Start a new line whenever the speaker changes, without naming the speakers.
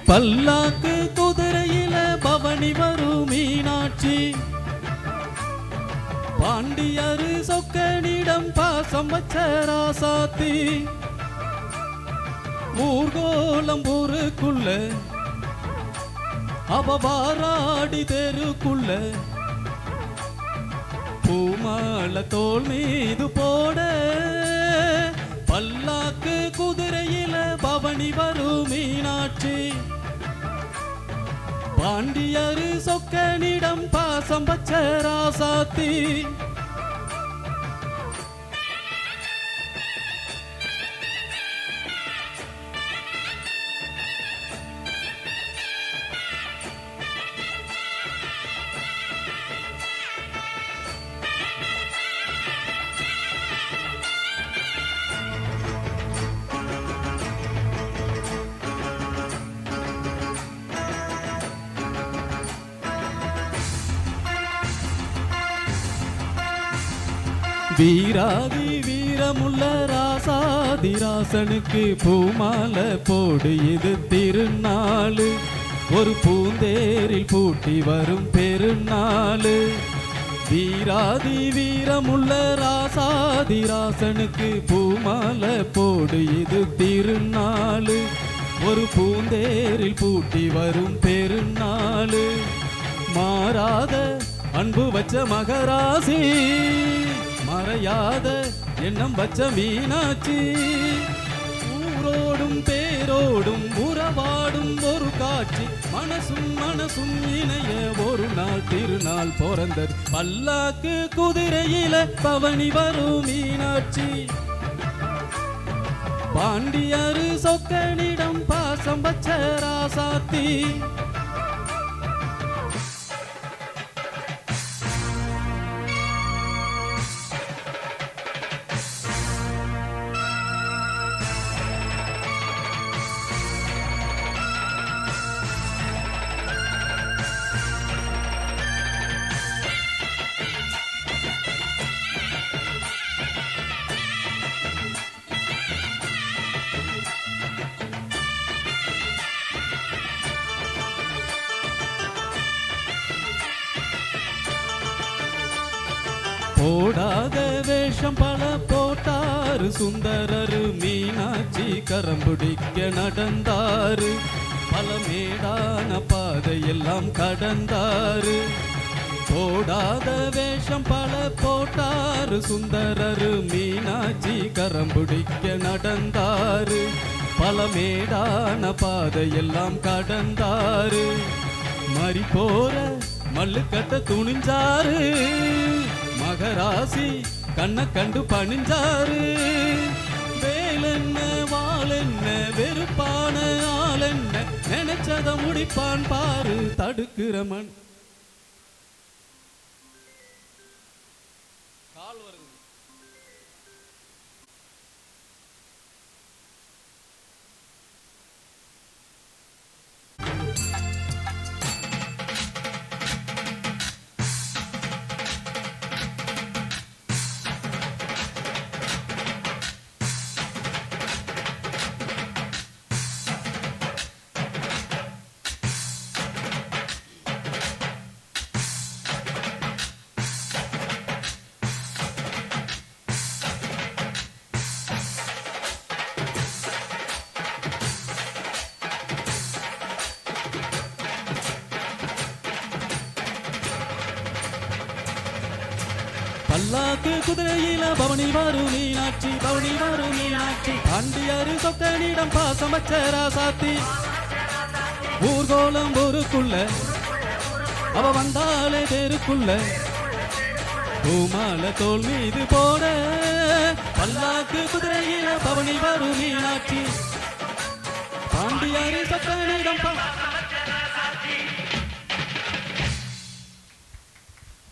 பல்லாக்கு குதிரையில பவனி வரும் மீனாட்சி பாண்டியரு சொக்கனிடம் பாசம் வச்ச ராசாத்தி ஊர்கோலம் ஊருக்குள்ள அவ வாராடி தெருக்குள்ள பூமால தோல் மீது போட பல்லாக்கு குதிரையில பவனி வரும் மீனாட்சி பாண்டியரு சொக்கனிடம் பாசம் வச்ச ராசாத்தி வீராதி வீரமுள்ள ராசாதிராசனுக்கு பூமாலை போடு இது திருநாளு ஒரு பூந்தேரில் பூட்டி வரும் பெருநாளு வீராதி வீரமுள்ள ராசாதிராசனுக்கு பூமாலை போடு இது திருநாளு ஒரு பூந்தேரில் பூட்டி வரும் பெருநாளு மாறாத அன்பு வச்ச மகராசி மறையாத எண்ணம் வச்ச மீனாட்சி ஊரோடும் பேரோடும் உறவாடும் ஒரு காட்சி மனசும் மனசும் இணைய ஒரு நாள் திருநாள் பிறந்தது பல்லாக்கு குதிரையில பவனி வரும் மீனாட்சி பாண்டியரு சொக்கனிடம் பாசம் வச்ச ராசாத்தி போடாத வேஷம் பல போட்டாரு சுந்தரரு மீனாட்சி கரம்பிடிக்க நடந்தாரு பல மேடான பாதையெல்லாம் கடந்தாரு போடாத வேஷம் பல போட்டாரு சுந்தரரு மீனாட்சி கரம்பிடிக்க நடந்தாரு பல மேடான பாதையெல்லாம் கடந்தாரு மறி போற மல்லு கட்ட துணிஞ்சாரு மகராசி கண்ண கண்டு பணிஞ்சாரு வேலென்ன வாழென்ன வெறுப்பான ஆளென்ன நினைச்சத முடிப்பான் பாரு தடுக்கிறமன் கால் வருது பல்லாக்கு குதிரையில பவனி வரும் மீனாட்சி பவனி வரும் மீனாட்சி பாண்டியரு சொக்கனிடம் பாசம் வச்ச ராசாத்தி ஊர்கோலம் ஊருக்குள்ள அவ வந்தாலே தெருக்குள்ள பூமாலை தோல் மீது போட பல்லாக்கு குதிரையில பவனி வரும் மீனாட்சி பாண்டியரு சொக்கனிடம்